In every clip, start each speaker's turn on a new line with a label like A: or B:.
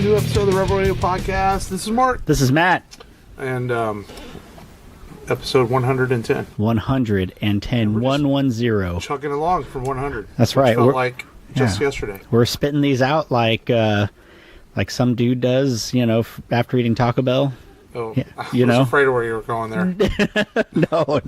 A: new episode of the Rebel Radio Podcast. This is Mark.
B: This is Matt.
A: And episode 110.
B: 110. 110.
A: Chugging along from 100.
B: That's right.
A: Felt like just yesterday.
B: We're spitting these out like some dude does, after eating Taco Bell.
A: Oh, yeah, I was afraid of where you were going there.
B: No.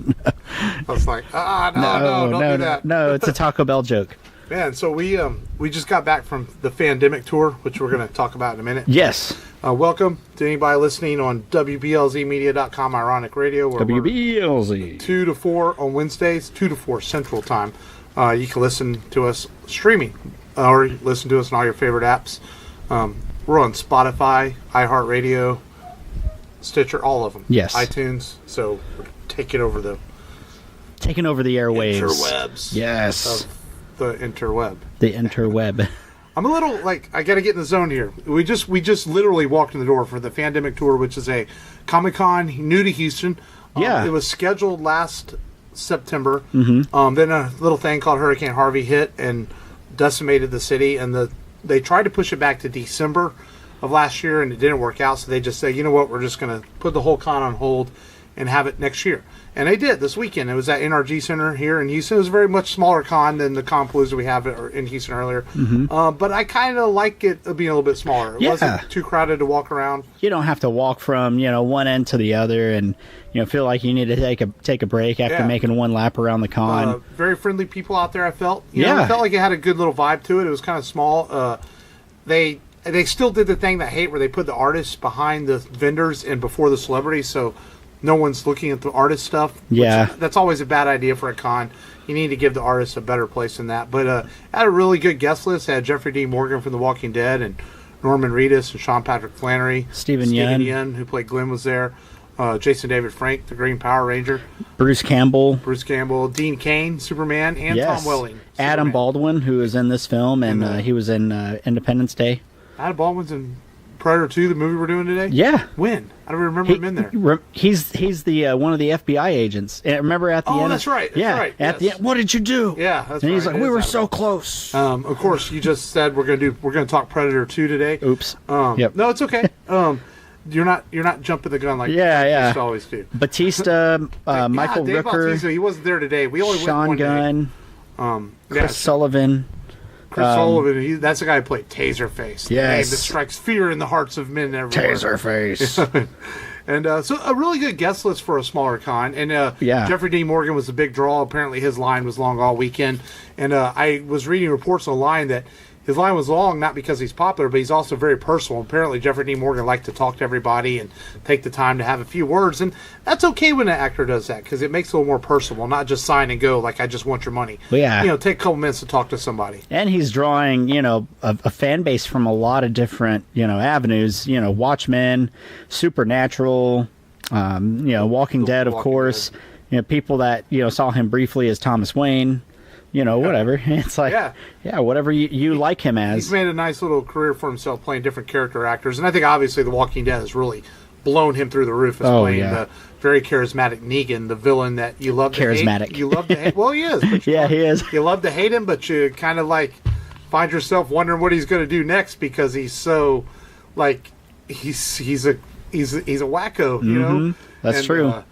A: I was like, don't do that.
B: No, it's a Taco Bell joke.
A: Man, so we just got back from the Fandemic tour, which we're going to talk about in a minute.
B: Yes.
A: Welcome to anybody listening on WBLZmedia.com, Ironiq Radio.
B: WBLZ.
A: 2 to 4 on Wednesdays, 2 to 4 Central Time. You can listen to us streaming or listen to us on all your favorite apps. We're on Spotify, iHeartRadio, Stitcher, all of them.
B: Yes.
A: iTunes. So we're taking over the
B: airwaves.
A: Interwebs.
B: Yes.
A: Of the interweb.
B: The interweb.
A: I'm a little I got to get in the zone here. We just literally walked in the door for the Fandemic tour, which is a Comic-Con new to Houston.
B: Yeah.
A: It was scheduled last September.
B: Mm-hmm.
A: Then a little thing called Hurricane Harvey hit and decimated the city, and they tried to push it back to December of last year, and it didn't work out. So they just said, you know what, we're just going to put the whole con on hold and have it next year. And they did this weekend. It was at NRG Center here in Houston. It was a very much smaller con than the Compalooza we have in Houston earlier.
B: Mm-hmm.
A: But I kind of like it being a little bit smaller. It wasn't too crowded to walk around.
B: You don't have to walk from one end to the other and feel like you need to take a break after making one lap around the con.
A: Very friendly people out there, I felt. It felt like it had a good little vibe to it. It was kind of small. They still did the thing that I hate where they put the artists behind the vendors and before the celebrities, so no one's looking at the artist stuff.
B: Yeah.
A: That's always a bad idea for a con. You need to give the artists a better place than that. But had a really good guest list. Had Jeffrey Dean Morgan from The Walking Dead and Norman Reedus and Sean Patrick Flannery.
B: Stephen Yeun,
A: who played Glenn, was there. Jason David Frank, the Green Power Ranger.
B: Bruce Campbell.
A: Dean Cain, Superman, and Tom Welling.
B: Adam Baldwin, who is in this film, and he was in Independence Day.
A: Adam Baldwin's in Predator 2, the movie we're doing today?
B: Yeah.
A: When? I don't remember him in there.
B: He's the one of the FBI agents. Remember at the end?
A: Oh, that's right. That's right.
B: At the end, what did you do?
A: Yeah, that's right.
B: And he's like, we were so close.
A: Of course, you just said we're gonna talk Predator 2 today.
B: Oops.
A: Yep. No, it's okay. You're not jumping the gun like you always do.
B: Batista, Michael
A: Dave
B: Rooker,
A: Bautista, he wasn't there today. We only
B: Sean
A: went one
B: Gunn,
A: day.
B: Chris Sullivan.
A: Chris Sullivan, that's the guy who played Taserface.
B: Yes.
A: The name that strikes fear in the hearts of men everywhere.
B: Taserface.
A: And so a really good guest list for a smaller con. And Jeffrey Dean Morgan was a big draw. Apparently his line was long all weekend. And I was reading reports online that his line was long, not because he's popular, but he's also very personal. Apparently, Jeffrey Dean Morgan liked to talk to everybody and take the time to have a few words. And that's okay when an actor does that, because it makes it a little more personal, not just sign and go like, I just want your money.
B: Yeah.
A: Take a couple minutes to talk to somebody.
B: And he's drawing, a fan base from a lot of different, avenues. Watchmen, Supernatural, Walking Dead, of course. Dead. People that, saw him briefly as Thomas Wayne. Whatever. It's like, whatever you like him as.
A: He's made a nice little career for himself playing different character actors. And I think, obviously, The Walking Dead has really blown him through the roof as playing the very charismatic Negan, the villain that you love to hate. You love to hate. Well, he is. But
B: he is.
A: You love to hate him, but you kind of, find yourself wondering what he's going to do next because he's so, he's a wacko,
B: That's true.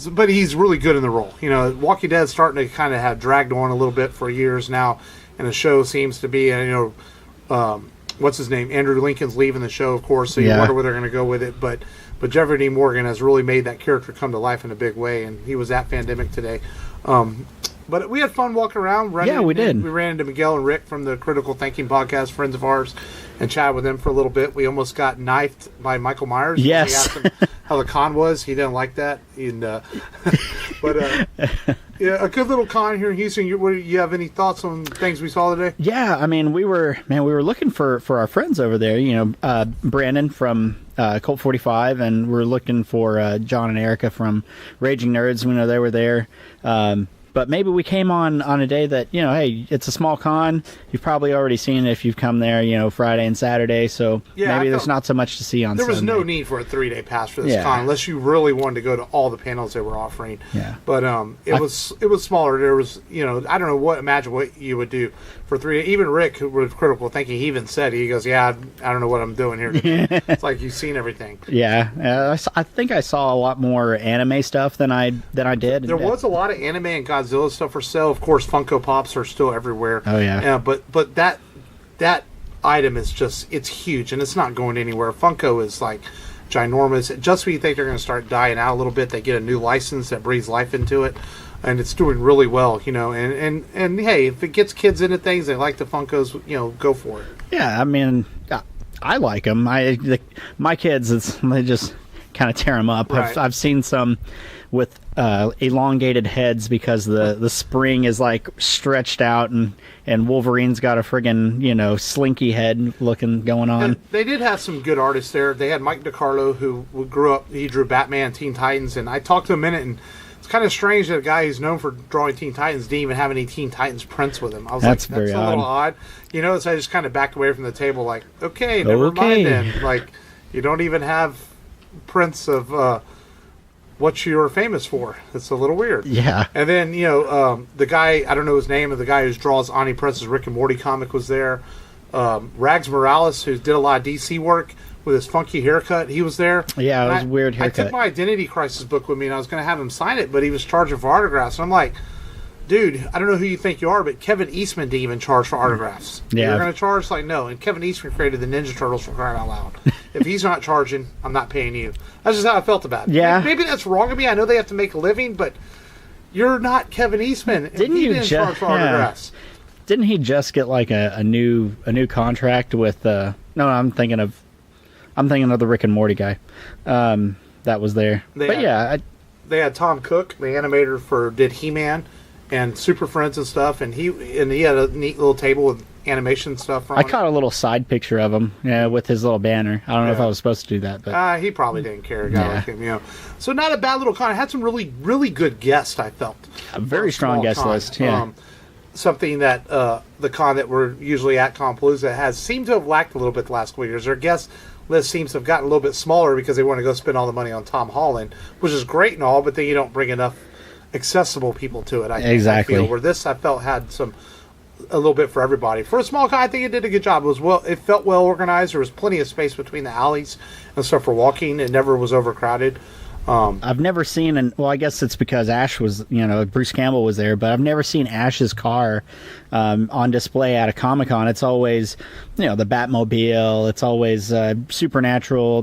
A: But he's really good in the role. Walking Dead's starting to kind of have dragged on a little bit for years now, and the show seems to be, what's his name? Andrew Lincoln's leaving the show, of course, so you wonder where they're going to go with it. But Jeffrey Dean Morgan has really made that character come to life in a big way, and he was at Fandemic today. But we had fun walking around.
B: We did.
A: We ran into Miguel and Rick from the Critical Thinking podcast, friends of ours, and chatted with them for a little bit. We almost got knifed by Michael Myers.
B: Yes.
A: We asked him how the con was. He didn't like that. And, a good little con here in Houston. You have any thoughts on things we saw today?
B: Yeah, I mean, we were looking for our friends over there. Brandon from Colt 45, and we're looking for John and Erica from Raging Nerds. We know they were there. But maybe we came on a day that, hey, it's a small con. You've probably already seen it if you've come there, Friday and Saturday. So maybe there's not so much to see on Sunday.
A: There was no need for a 3-day pass for this con unless you really wanted to go to all the panels they were offering.
B: Yeah.
A: But it was smaller. There was, I don't know imagine what you would do for 3 days. Even Rick, who was critical thinking, he even said, he goes, I don't know what I'm doing here. It's like you've seen everything.
B: Yeah. I think I saw a lot more anime stuff than I did.
A: There was a lot of anime and Godzilla stuff for sale. Of course, Funko Pops are still everywhere.
B: Oh yeah.
A: But that item is it's huge and it's not going anywhere. Funko is like ginormous. Just when you think they're going to start dying out a little bit, they get a new license that breathes life into it, and it's doing really well. And hey, if it gets kids into things, they like the Funkos. Go for it.
B: Yeah, I mean, I like them. My kids, they just kind of tear them up.
A: Right.
B: I've seen some with elongated heads because the spring is like stretched out, and Wolverine's got a friggin' slinky head going on.
A: And they did have some good artists there. They had Mike DiCarlo, who grew up, he drew Batman, Teen Titans, and I talked to him a minute, and it's kind of strange that a guy who's known for drawing Teen Titans didn't even have any Teen Titans prints with him. I was that's a little odd. So I just kind of backed away from the table like, okay, never mind then. Like, you don't even have prints of what you're famous for. It's a little weird.
B: Yeah.
A: And then, the guy, I don't know his name, the guy who draws Ani Prince's Rick and Morty comic was there. Rags Morales, who did a lot of DC work with his funky haircut, he was there.
B: Yeah, it was a weird haircut.
A: I took my Identity Crisis book with me, and I was going to have him sign it, but he was charging for autographs. And I'm like, dude, I don't know who you think you are, but Kevin Eastman didn't even charge for autographs.
B: Yeah.
A: You're going to charge? Like, no. And Kevin Eastman created the Ninja Turtles, for crying out loud. If he's not charging, I'm not paying you. That's just how I felt about it.
B: Yeah.
A: Maybe that's wrong of me. I know they have to make a living, but you're not Kevin Eastman.
B: Didn't
A: charge for autographs.
B: Didn't he just get like a new contract with no, I'm thinking of the Rick and Morty guy that was there. They
A: had Tom Cook, the animator did He-Man and Super Friends and stuff, and he had a neat little table with animation stuff on
B: I caught a little side picture of him with his little banner. I don't know if I was supposed to do that, but
A: he probably didn't care. A guy like him, So not a bad little con. It had some really, really good guests, I felt.
B: A very strong guest list, yeah.
A: Something that the con that we're usually at Compalooza has seemed to have lacked a little bit the last couple of years. Their guest list seems to have gotten a little bit smaller because they want to go spend all the money on Tom Holland, which is great and all, but then you don't bring enough accessible people to it. I feel where this I felt had a little bit for everybody. For a small con, I think it did a good job. It felt well organized. There was plenty of space between the alleys and stuff for walking. It never was overcrowded.
B: I've never seen, I guess it's because Ash was, Bruce Campbell was there, but I've never seen Ash's car on display at a Comic-Con. It's always, the Batmobile. It's always the Supernatural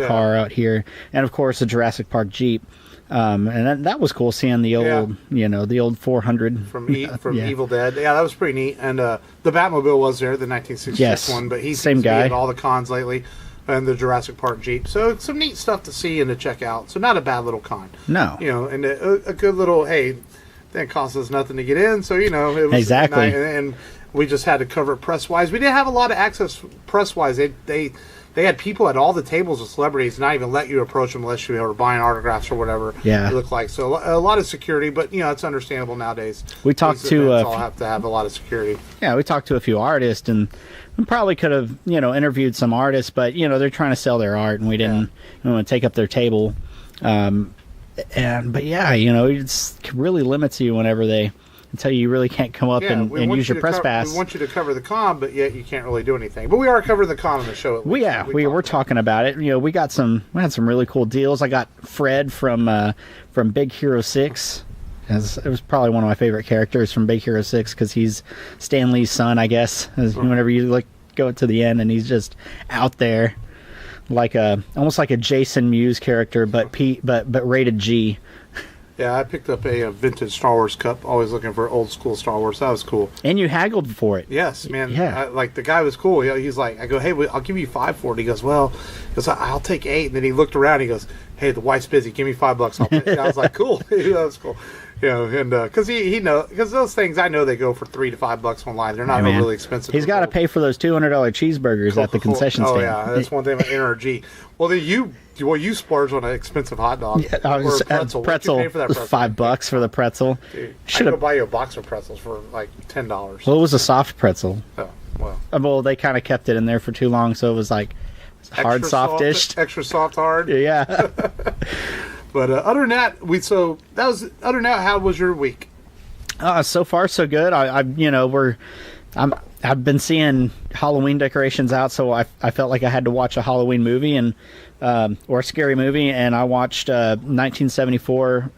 B: car out here, and of course the Jurassic Park Jeep. And that was cool seeing the old, the old 400
A: from Evil Dead. Yeah, that was pretty neat. And the Batmobile was there, the 1966 one, but he's
B: same guy
A: at all the cons lately, and the Jurassic Park Jeep. So it's some neat stuff to see and to check out. So not a bad little con.
B: No,
A: and a good little that cost us nothing to get in. So it was
B: exactly,
A: and we just had to cover it press wise. We didn't have a lot of access press wise. They had people at all the tables with celebrities not even let you approach them unless you were buying autographs or whatever it looked like. So a lot of security, but it's understandable nowadays.
B: We talked to
A: all have to have a lot of security.
B: Yeah, we talked to a few artists, and we probably could have interviewed some artists, but they're trying to sell their art, and we didn't want to take up their table. It really limits you whenever they tell you really can't come up and use your press pass.
A: We want you to cover the con, but yet you can't really do anything. But we are covering the con on the show.
B: We're talking about it. We had some really cool deals. I got Fred from Big Hero 6. It was probably one of my favorite characters from Big Hero 6 because he's Stan Lee's son, I guess. Whenever you go to the end and he's just out there, almost like a Jason Mewes character, but rated G.
A: Yeah, I picked up a vintage Star Wars cup. Always looking for old school Star Wars. That was cool.
B: And you haggled for it.
A: Yes, man.
B: Yeah.
A: The guy was cool. He's like, I go, hey, I'll give you $5 for it. He goes, I'll take $8. And then he looked around. He goes, hey, the wife's busy. Give me $5. I'll pay. I was like, cool. That was cool. And because he knows, because those things I know they go for $3 to $5 online. They're not really expensive.
B: He's got to pay for those $200 cheeseburgers at the concession stand.
A: Oh yeah, that's one thing about NRG. Well, then you splurge on an expensive hot dog or a pretzel.
B: Pretzel,
A: What did you pay for that pretzel?
B: $5 for the pretzel.
A: Dude, I could buy you a box of pretzels for like $10.
B: Well, it was a soft pretzel.
A: Oh well.
B: Well, they kind of kept it in there for too long, so it was like hard, soft-ish.
A: Extra soft, hard.
B: Yeah.
A: But other than that, how was your week?
B: So far so good. I've been seeing Halloween decorations out, so I felt like I had to watch a Halloween movie and or a scary movie, and I watched 1974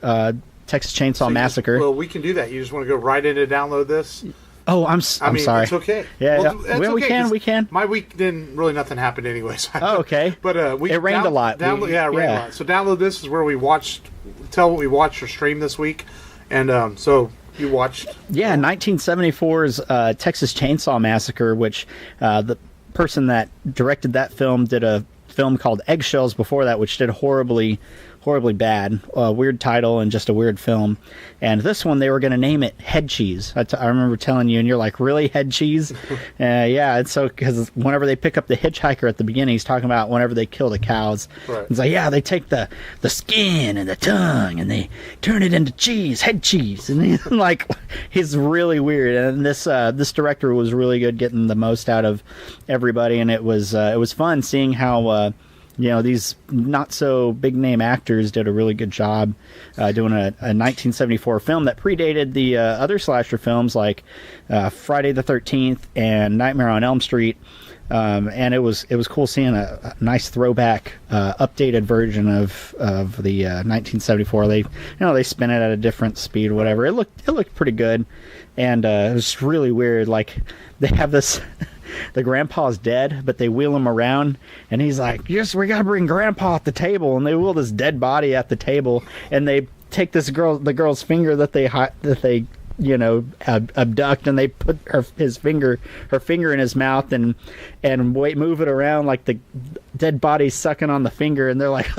B: Texas Chainsaw Massacre.
A: Well, we can do that. You just want to go right in and download this?
B: Oh, I'm sorry.
A: It's okay.
B: Yeah, well, we can.
A: My week didn't really nothing happened anyway. So
B: okay.
A: But
B: it rained a lot.
A: It rained a lot. So download this is where we tell what we watched or streamed this week, and so you watched.
B: Yeah, 1974's Texas Chainsaw Massacre, which the person that directed that film did a film called Eggshells before that, which did horribly bad. Weird title and just a weird film. And this one, they were going to name it Head Cheese. I remember telling you, and you're like, really, Head Cheese? Yeah, and so, because whenever they pick up the hitchhiker at the beginning, he's talking about whenever they kill the cows.
A: Right.
B: It's like, yeah, they take the skin and the tongue, and they turn it into cheese, head cheese. And he's really weird. And this director was really good getting the most out of everybody, and it was fun seeing how... these not so big name actors did a really good job doing a 1974 film that predated the other slasher films like Friday the 13th and Nightmare on Elm Street. And it was cool seeing a nice throwback, updated version of the 1974. They spin it at a different speed, whatever. It looked pretty good, and it was really weird. Like they have this. The grandpa's dead, but they wheel him around, and he's like, "Yes, we gotta bring Grandpa at the table." And they wheel this dead body at the table, and they take the girl's finger that they abduct, and they put her finger in his mouth, and move it around like the dead body's sucking on the finger, and they're like,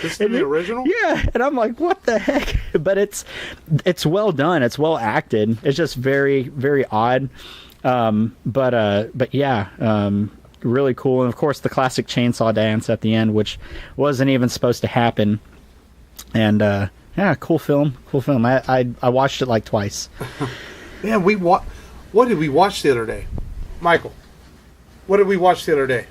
A: "This is the original?"
B: Yeah, and I'm like, "What the heck?" But it's well done. It's well acted. It's just very, very odd. But yeah, really cool. And of course the classic chainsaw dance at the end, which wasn't even supposed to happen. And, yeah, cool film. I watched it like twice.
A: Yeah, what did we watch the other day? Michael, what did we watch the other day?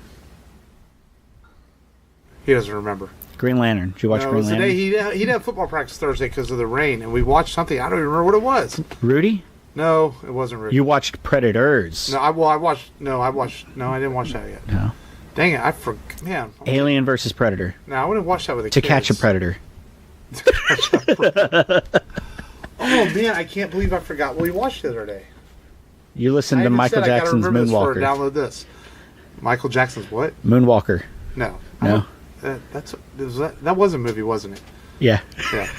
A: He doesn't remember.
B: Green Lantern. Did you watch Green Lantern?
A: He didn't have football practice Thursday because of the rain, and we watched something. I don't even remember what it was.
B: Rudy?
A: No, it wasn't Rudy.
B: You watched Predators.
A: No, I didn't watch that yet.
B: No.
A: Dang it, I forgot. Man.
B: Alien versus Predator.
A: No, I wouldn't watch that with the
B: To
A: kids.
B: Catch a Predator.
A: Oh, man, I can't believe I forgot what we watched the other day.
B: You listened to Michael Jackson's Moonwalker.
A: Download this. Michael Jackson's what?
B: Moonwalker.
A: No.
B: No.
A: That was a movie, wasn't it?
B: Yeah.
A: Yeah.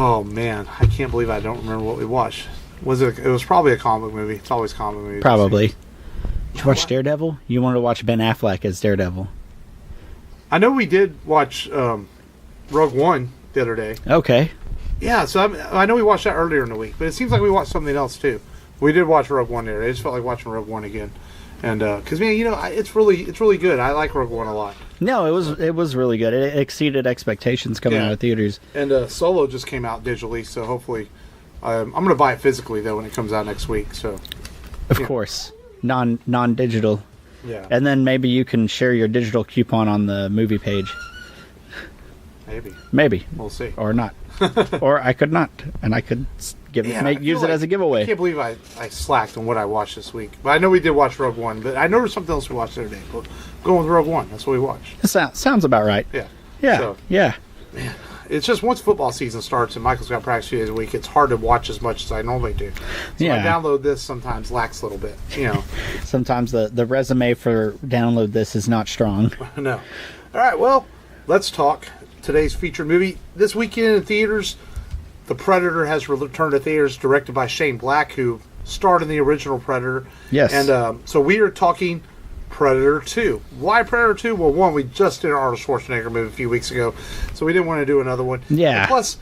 A: Oh man, I can't believe I don't remember what we watched. It was probably a comic movie. It's always comic movies.
B: Probably. Did you watch Daredevil? You wanted to watch Ben Affleck as Daredevil.
A: I know we did watch Rogue One the other day.
B: Okay.
A: Yeah, so I know we watched that earlier in the week, but it seems like we watched something else too. We did watch Rogue One there. I just felt like watching Rogue One again. And because man, it's really good. I like Rogue One a lot.
B: No, it was really good. It exceeded expectations coming out of theaters.
A: And Solo just came out digitally, so hopefully, I'm going to buy it physically though when it comes out next week. So,
B: of course, non-digital.
A: Yeah.
B: And then maybe you can share your digital coupon on the movie page. Maybe.
A: We'll see.
B: Or not. Or I could not, and I could use it as a giveaway.
A: I can't believe I slacked on what I watched this week. But I know we did watch Rogue One, but I know there's something else we watched the other day. But going with Rogue One, that's what we watched.
B: It sounds about right.
A: Yeah.
B: Yeah.
A: So,
B: yeah.
A: Man, it's just once football season starts and Michael's got practice 2 days a week, it's hard to watch as much as I normally do. So I download this sometimes lacks a little bit,
B: Sometimes the resume for download this is not strong.
A: No. All right, well, let's talk today's featured movie. This weekend in theaters, The Predator has returned to theaters, directed by Shane Black, who starred in the original Predator.
B: Yes.
A: And so we are talking Predator 2. Why Predator 2? Well, one, we just did an Arnold Schwarzenegger movie a few weeks ago, so we didn't want to do another one.
B: Yeah.
A: And plus,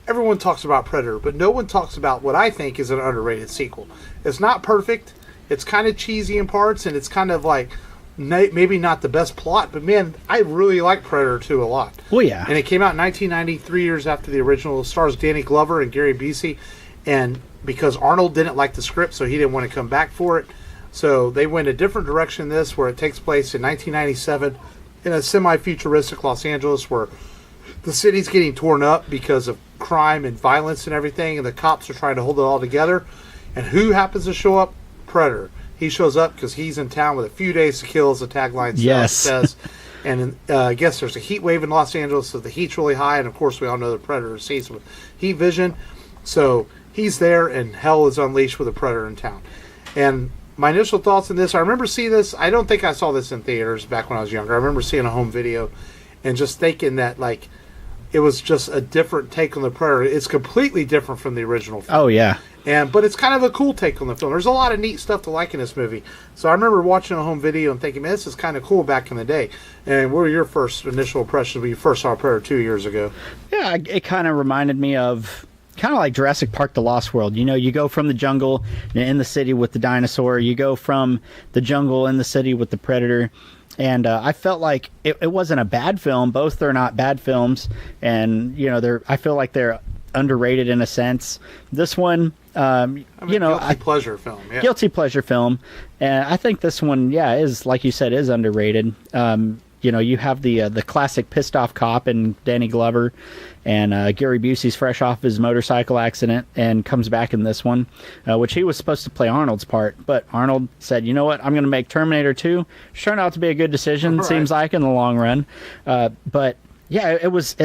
A: everyone talks about Predator, but no one talks about what I think is an underrated sequel. It's not perfect. It's kind of cheesy in parts, and it's kind of like maybe not the best plot, but man, I really like Predator 2 a lot.
B: Oh, yeah.
A: And it came out in 1990, 3 years after the original. It stars Danny Glover and Gary Busey, and because Arnold didn't like the script, so he didn't want to come back for it. So they went a different direction this, where it takes place in 1997 in a semi-futuristic Los Angeles where the city's getting torn up because of crime and violence and everything, and the cops are trying to hold it all together. And who happens to show up? Predator. He shows up because he's in town with a few days to kill, as the tagline says. And I guess there's a heat wave in Los Angeles, so the heat's really high, and of course we all know the Predator sees with heat vision. So he's there, and hell is unleashed with a Predator in town. And my initial thoughts on this, I remember seeing this, I don't think I saw this in theaters back when I was younger. I remember seeing a home video and just thinking that, like, it was just a different take on the Predator. It's completely different from the original film.
B: Oh, yeah.
A: But it's kind of a cool take on the film. There's a lot of neat stuff to like in this movie. So I remember watching a home video and thinking, man, this is kind of cool back in the day. And what were your first initial impressions when you first saw Predator 2 years ago?
B: Yeah, it kind of reminded me of kind of like Jurassic Park: The Lost World. You know, you go from the jungle in the city with the dinosaur. You go from the jungle in the city with the Predator. And I felt like it wasn't a bad film. Both are not bad films. And, you know, I feel like they're underrated in a sense. This one,
A: guilty pleasure film. Yeah.
B: Guilty pleasure film. And I think this one, is, like you said, is underrated. You have the classic pissed off cop and Danny Glover, and Gary Busey's fresh off his motorcycle accident and comes back in this one, which he was supposed to play Arnold's part, but Arnold said, you know what, I'm going to make Terminator 2. Which turned out to be a good decision, right. Seems like, in the long run. But yeah, it was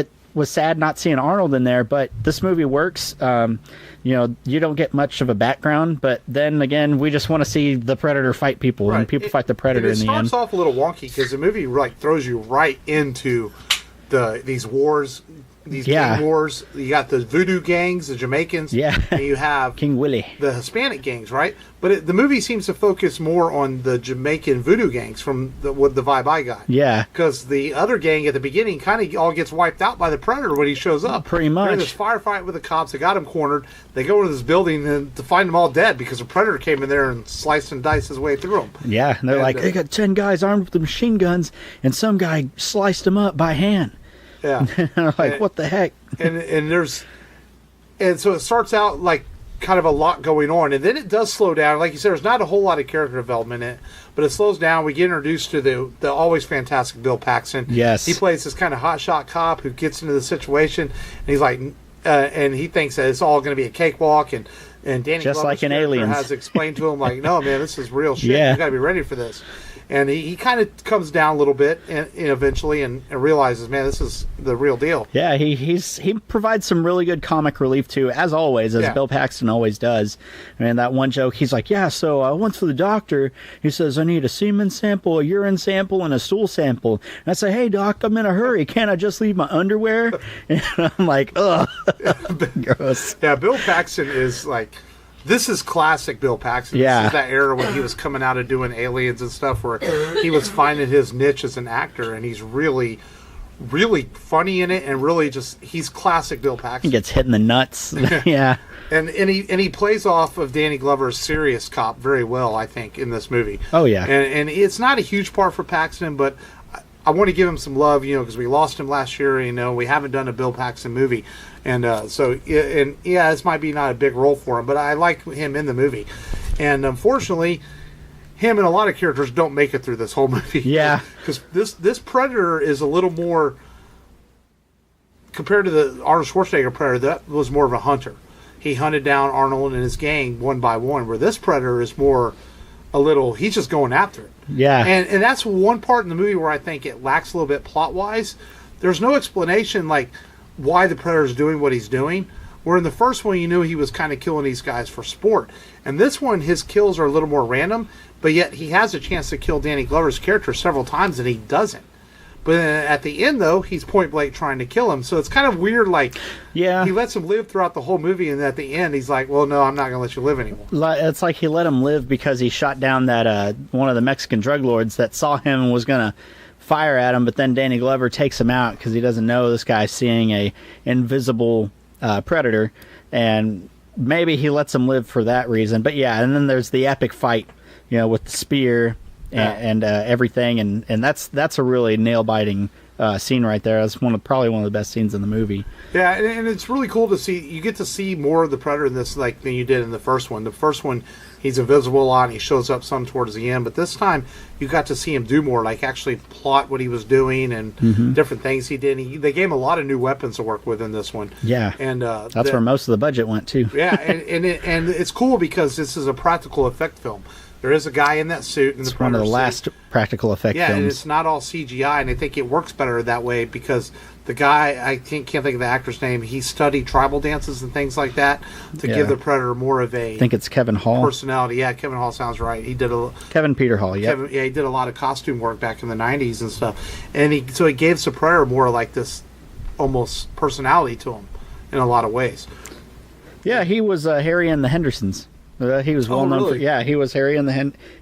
B: sad not seeing Arnold in there, but this movie works. You don't get much of a background, but then again, we just want to see the Predator fight people, right. And people fight the Predator in the end.
A: It starts off a little wonky because the movie throws you right into these wars, gang wars. You got the voodoo gangs, the Jamaicans, and you have
B: King Willie,
A: the Hispanic gangs, right? But the movie seems to focus more on the Jamaican voodoo gangs from the vibe I got.
B: Yeah.
A: Because the other gang at the beginning kind of all gets wiped out by the Predator when he shows up.
B: Pretty much.
A: They're in this firefight with the cops. They got him cornered. They go into this building to find them all dead because the Predator came in there and sliced and diced his way through them.
B: Yeah. And they're like, they got 10 guys armed with the machine guns, and some guy sliced them up by hand.
A: Yeah.
B: What the heck?
A: And so it starts out like kind of a lot going on, and then it does slow down. Like you said, there's not a whole lot of character development in it, but it slows down. We get introduced to the always fantastic Bill Paxton.
B: Yes.
A: He plays this kind of hotshot cop who gets into the situation, and he's like, and he thinks that it's all going to be a cakewalk, and Danny
B: just like in Aliens
A: has explained to him, like, no, man, this is real shit. You got to be ready for this. And he kind of comes down a little bit and eventually and realizes, man, this is the real deal.
B: Yeah, he provides some really good comic relief too, as always, as Bill Paxton always does. I mean, that one joke, he's like, so I went to the doctor. He says, I need a semen sample, a urine sample, and a stool sample. And I say, hey, doc, I'm in a hurry. Can't I just leave my underwear? And I'm like, ugh. Gross.
A: Yeah, Bill Paxton is like... This is classic Bill Paxton.
B: Yeah.
A: This is that era when he was coming out of doing Aliens and stuff where he was finding his niche as an actor, and he's really, really funny in it, and really he's classic Bill Paxton.
B: He gets hit in the nuts. Yeah.
A: And he plays off of Danny Glover's serious cop very well, I think, in this movie.
B: Oh, yeah.
A: And it's not a huge part for Paxton, but I want to give him some love, because we lost him last year, we haven't done a Bill Paxton movie. And this might be not a big role for him, but I like him in the movie. And unfortunately, him and a lot of characters don't make it through this whole movie.
B: Yeah.
A: Because this Predator is a little more, compared to the Arnold Schwarzenegger Predator, that was more of a hunter. He hunted down Arnold and his gang one by one, where this Predator is more he's just going after it.
B: Yeah.
A: And that's one part in the movie where I think it lacks a little bit plot-wise. There's no explanation, like, why the Predator's doing what he's doing. Where in the first one, you knew he was kind of killing these guys for sport. And this one, his kills are a little more random, but yet he has a chance to kill Danny Glover's character several times, and he doesn't. But at the end, though, he's point blank trying to kill him. So it's kind of weird. Like,
B: yeah,
A: he lets him live throughout the whole movie, and at the end, he's like, "Well, no, I'm not going to let you live anymore."
B: It's like he let him live because he shot down that one of the Mexican drug lords that saw him and was going to fire at him. But then Danny Glover takes him out because he doesn't know this guy's seeing a invisible predator, and maybe he lets him live for that reason. But yeah, and then there's the epic fight, with the spear and everything, and that's a really nail biting scene right there. That's probably one of the best scenes in the movie.
A: Yeah, and it's really cool to see. You get to see more of the Predator in this, like, than you did in the first one. The first one, he's invisible a lot, and he shows up some towards the end. But this time, you got to see him do more, like actually plot what he was doing and different things he did. They gave him a lot of new weapons to work with in this one.
B: Yeah,
A: and
B: that's where most of the budget went too.
A: Yeah, and it's cool because this is a practical effect film. There is a guy in that suit.
B: It's one of the last practical effect films.
A: Yeah, and it's not all CGI, and I think it works better that way because the guy, I can't think of the actor's name, he studied tribal dances and things like that to give the Predator more of a...
B: I think it's Kevin Hall.
A: ...personality. Yeah, Kevin Hall sounds right. He did
B: Kevin Peter Hall, yeah.
A: He did a lot of costume work back in the 90s and stuff. And so it gave the Predator more like this almost personality to him in a lot of ways.
B: Yeah, he was Harry and the Hendersons. He was well known
A: really?
B: for he was Harry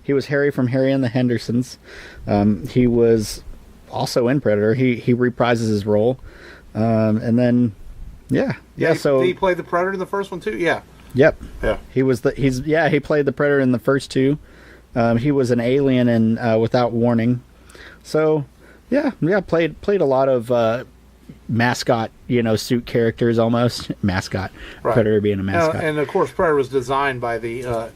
B: he was Harry from Harry and the Hendersons. He was also in Predator. He reprises his role, and then so
A: did he play the Predator in the first one too? Yeah.
B: Yep.
A: Yeah.
B: He played the Predator in the first two. He was an alien in Without Warning. So played a lot of mascot, suit characters almost. Mascot. Right. Predator being a mascot.
A: And of course, Predator was designed by the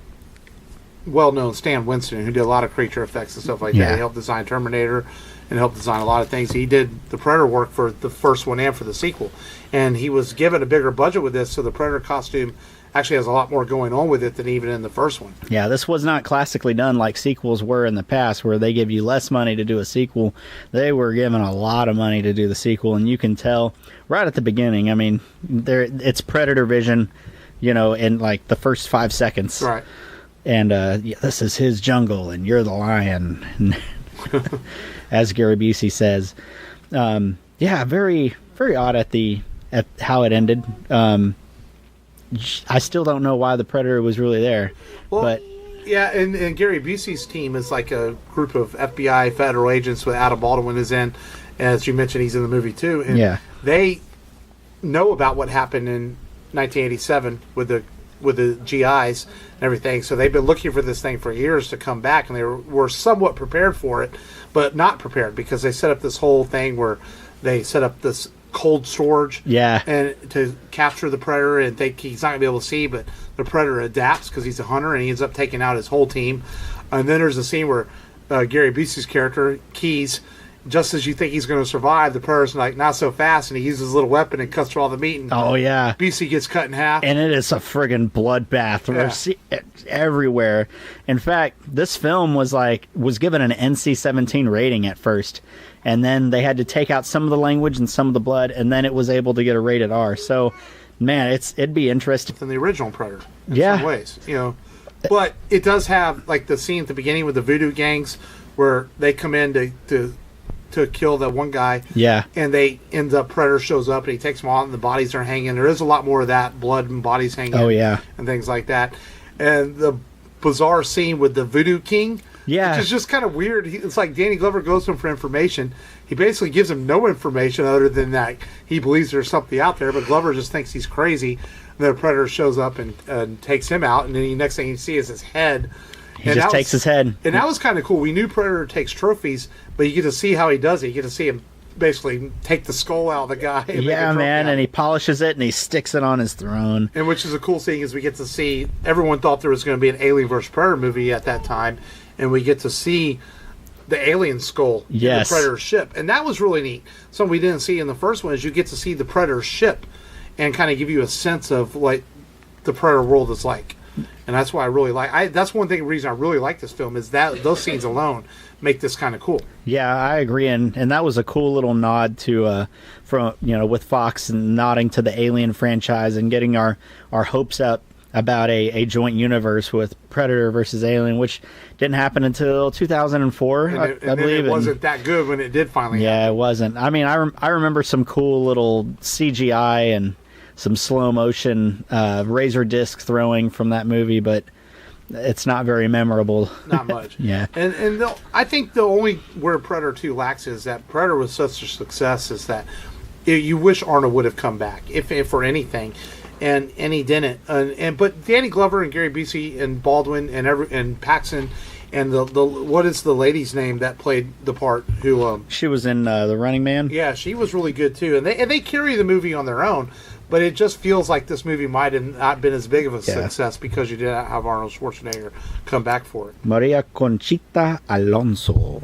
A: well-known Stan Winston, who did a lot of creature effects and stuff like that. He helped design Terminator and helped design a lot of things. He did the Predator work for the first one and for the sequel. And he was given a bigger budget with this, so the Predator costume actually has a lot more going on with it than even in the first one.
B: Yeah, this was not classically done like sequels were in the past, where they give you less money to do a sequel. They were given a lot of money to do the sequel, and you can tell right at the beginning. I mean, it's Predator vision, in like the first 5 seconds.
A: Right.
B: And this is his jungle, and you're the lion, as Gary Busey says. Very, very odd at how it ended. I still don't know why the Predator was really there.
A: Well,
B: but
A: yeah, and Gary Busey's team is like a group of FBI federal agents with Adam Baldwin is in. As you mentioned, he's in the movie too. And they know about what happened in 1987 with the GIs and everything. So they've been looking for this thing for years to come back, and they were somewhat prepared for it, but not prepared because they set up this whole thing where they set up this cold storage and to capture the Predator and think he's not going to be able to see, but the Predator adapts because he's a hunter and he ends up taking out his whole team. And then there's a scene where Gary Busey's character, Keys, just as you think he's going to survive, the Predator's like, not so fast, and he uses his little weapon and cuts through all the meat, and Busey gets cut in half.
B: And it is a friggin' bloodbath everywhere. In fact, this film was given an NC-17 rating at first, and then they had to take out some of the language and some of the blood, and then it was able to get a rated R. So, man, it'd be interesting.
A: Than the original Predator in some ways, But it does have, like, the scene at the beginning with the voodoo gangs where they come in to kill that one guy. Yeah. And they end up, Predator shows up and he takes them all and the bodies are hanging. There is a lot more of that, blood and bodies hanging. Oh, yeah. And things like that. And the bizarre scene with the voodoo king. Yeah. Which is just kind of weird. It's like Danny Glover goes to him for information. He basically gives him no information other than that he believes there's something out there, but Glover just thinks he's crazy. And the Predator shows up and takes him out, and then the next thing you see is his head.
B: He just takes his head.
A: And that was kind of cool. We knew Predator takes trophies, but you get to see how he does it. You get to see him basically take the skull out of the guy.
B: Yeah, man, and he polishes it and he sticks it on his throne.
A: And which is a cool thing is we get to see, everyone thought there was going to be an Alien vs. Predator movie at that time, and we get to see the alien skull in the Predator ship. And that was really neat. Something we didn't see in the first one is you get to see the Predator ship and kind of give you a sense of what the Predator world is like. And that's why I really like. That's one reason I really like this film is that those scenes alone make this kind of cool.
B: Yeah, I agree, and that was a cool little nod to from with Fox and nodding to the Alien franchise and getting our hopes up about a joint universe with Predator versus Alien, which didn't happen until 2004, I believe.
A: It wasn't that good when it did finally happen.
B: Yeah, it wasn't. I mean, I remember some cool little CGI and some slow motion razor disc throwing from that movie, but it's not very memorable.
A: Not much.
B: Yeah.
A: And I think the only where Predator 2 lacks is that Predator was such a success is that you wish Arnold would have come back, if for anything. And he didn't. But Danny Glover and Gary Busey and Baldwin and Paxton and the what is the lady's name that played the part who
B: she was in The Running Man.
A: Yeah, she was really good too. And they carry the movie on their own, but it just feels like this movie might have not been as big of a success because you did not have Arnold Schwarzenegger come back for it.
B: Maria Conchita Alonso.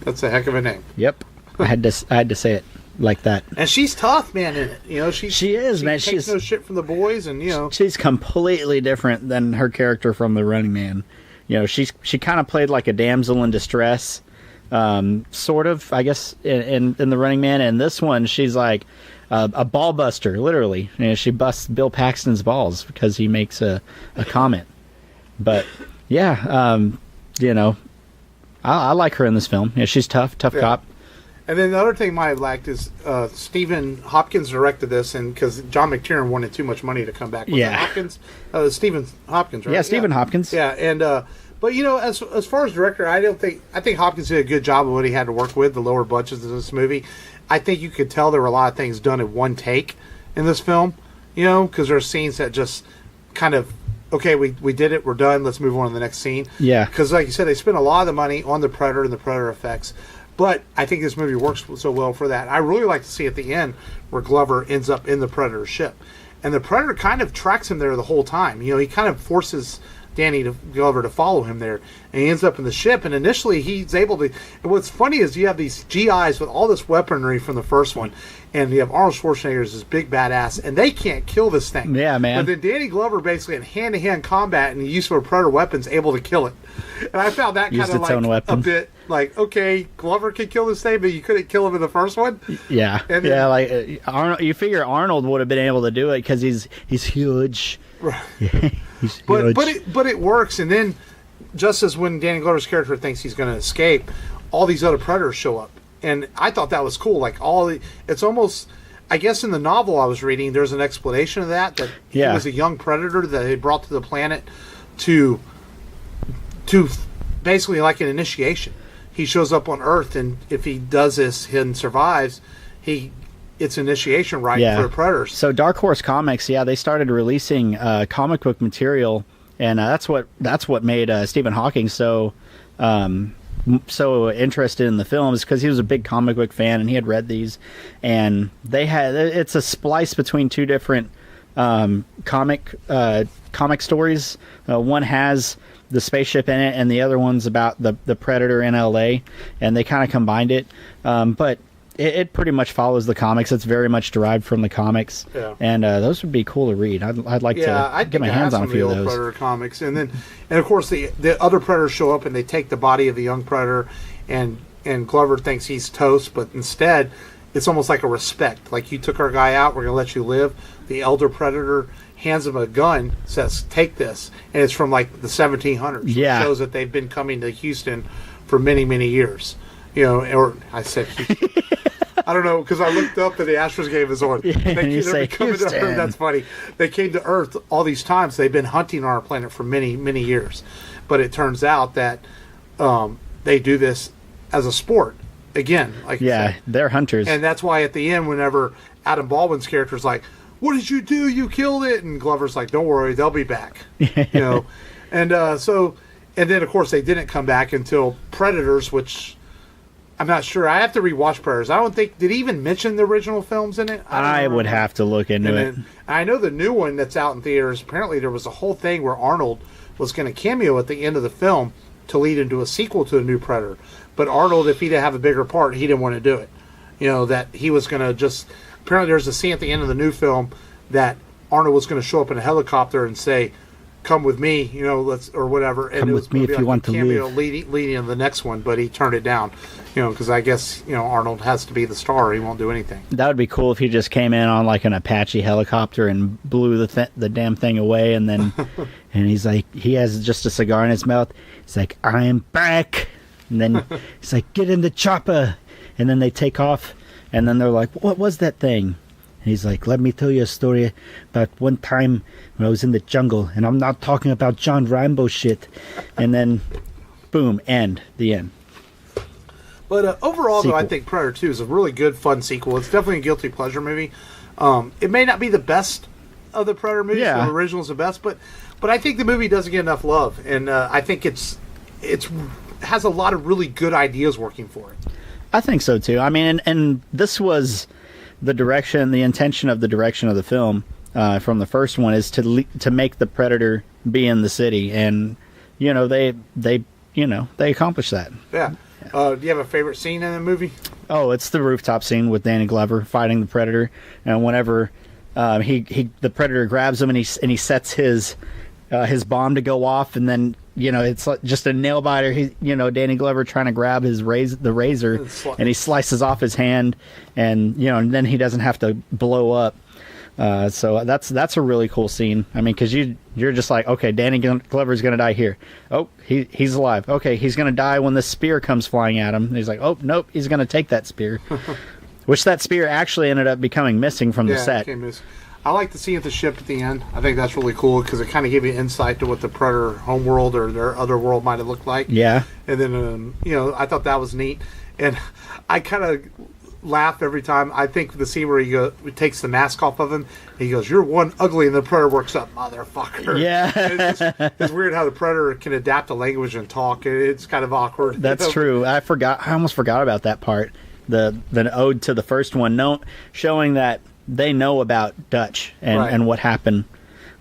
A: That's a heck of a name.
B: Yep, I had to say it like that.
A: And she's tough, man. In it, you know, she
B: is, man.
A: Takes no shit from the boys, and you know,
B: she's completely different than her character from The Running Man. You know, she kind of played like a damsel in distress, sort of, I guess, in The Running Man. And this one, she's like a ball buster, literally. You know, she busts Bill Paxton's balls because he makes a comment. But yeah, you know, I like her in this film. Yeah, she's tough cop.
A: And then the other thing might have lacked is Stephen Hopkins directed this, and because John McTiernan wanted too much money to come back. Was it Hopkins? Stephen Hopkins, right?
B: Yeah, Stephen Hopkins.
A: Yeah, and but you know, as far as director, I think Hopkins did a good job of what he had to work with, the lower budgets of this movie. I think you could tell there were a lot of things done in one take in this film, you know, because there are scenes that just kind of, okay, we did it, we're done, let's move on to the next scene.
B: Yeah.
A: Because like you said, they spent a lot of the money on the Predator and the Predator effects. But I think this movie works so well for that. I really like to see at the end where Glover ends up in the Predator ship. And the Predator kind of tracks him there the whole time. You know, he kind of forces Glover to follow him there. And he ends up in the ship. And initially he's able to... And what's funny is you have these GIs with all this weaponry from the first one. And you have Arnold Schwarzenegger as this big badass. And they can't kill this thing.
B: Yeah, man.
A: But then Danny Glover basically in hand-to-hand combat and the use of a Predator weapons able to kill it. And I found that kind of like a bit... Like, okay, Glover could kill this thing, but you couldn't kill him in the first one.
B: Yeah, and then, yeah. Like Arnold, you figure Arnold would have been able to do it because he's huge.
A: Right.
B: He's huge.
A: But it works. And then, just as when Danny Glover's character thinks he's going to escape, all these other predators show up, and I thought that was cool. Like it's almost. I guess in the novel I was reading, there's an explanation of that he was a young predator that they brought to the planet to basically like an initiation. He shows up on Earth, and if he does this and survives, it's initiation for the predators.
B: So Dark Horse Comics, they started releasing comic book material, and that's what made Stephen Hawking so interested in the films, because he was a big comic book fan and he had read these, and it's a splice between two different comic stories. One has the spaceship in it, and the other one's about the Predator in LA, and they kind of combined it. But it pretty much follows the comics. It's very much derived from the comics, and those would be cool to read. I'd like to get my hands on a few of those
A: Predator comics. And of course the other Predators show up and they take the body of the young Predator, and Glover thinks he's toast, but instead it's almost like a respect. Like, you took our guy out, we're gonna let you live. The elder Predator hands him a gun, says, take this. And it's from like the 1700s.
B: Yeah.
A: It shows that they've been coming to Houston for many, many years. You know, or I said Houston. I don't know, because I looked up and the Astros game is on.
B: They coming
A: to Earth. That's funny. They came to Earth all these times. They've been hunting on our planet for many, many years. But it turns out that they do this as a sport. Again, like
B: they're hunters.
A: And that's why at the end, whenever Adam Baldwin's character's like, what did you do? You killed it. And Glover's like, don't worry, they'll be back. You know, and then of course they didn't come back until Predators, which I'm not sure. I have to rewatch Predators. I don't think, did he even mention the original films in it?
B: I would have to look into it.
A: I know the new one that's out in theaters. Apparently there was a whole thing where Arnold was going to cameo at the end of the film to lead into a sequel to the new Predator. But Arnold, if he'd have a bigger part, he didn't want to do it. You know, that he was going to just... Apparently there's a scene at the end of the new film that Arnold was going to show up in a helicopter and say, come with me, you know, or whatever. And
B: come with me if you want to live.
A: Leading in the next one, but he turned it down, you know, because I guess, you know, Arnold has to be the star. He won't do anything.
B: That would be cool if he just came in on like an Apache helicopter and blew the damn thing away, and then and he's like, he has just a cigar in his mouth. He's like, I'm back. And then he's like, get in the chopper. And then they take off, and then they're like, what was that thing? And he's like, let me tell you a story about one time when I was in the jungle, and I'm not talking about John Rambo shit. And then, boom, the end.
A: But overall, though, I think Predator 2 is a really good, fun sequel. It's definitely a guilty pleasure movie. It may not be the best of the Predator movies. The original is the best, but I think the movie doesn't get enough love, and I think it has a lot of really good ideas working for it.
B: I think so too. I mean, and this was the intention of the film from the first one is to make the Predator be in the city, and you know they accomplished that.
A: Yeah. Do you have a favorite scene in the movie?
B: Oh, it's the rooftop scene with Danny Glover fighting the Predator, and whenever the Predator grabs him and he sets his bomb to go off, and then you know it's like just a nail biter. Danny Glover trying to grab the razor, and he slices off his hand, and and then he doesn't have to blow up. So that's a really cool scene. I mean, because you're just like, okay, Danny Glover's gonna die here. Oh, he's alive. Okay, he's gonna die when the spear comes flying at him. And he's like, oh nope, he's gonna take that spear. Which that spear actually ended up becoming missing from the set.
A: I like the scene at the ship at the end. I think that's really cool because it kind of gave you insight to what the Predator homeworld or their other world might have looked like.
B: Yeah.
A: And then, I thought that was neat. And I kind of laugh every time. I think the scene where he takes the mask off of him, and he goes, "You're one ugly," and the Predator works up, "Motherfucker."
B: Yeah.
A: It's weird how the Predator can adapt to language and talk. It's kind of awkward.
B: That's true. I almost forgot about that part. The ode to the first one, showing that they know about Dutch and what happened.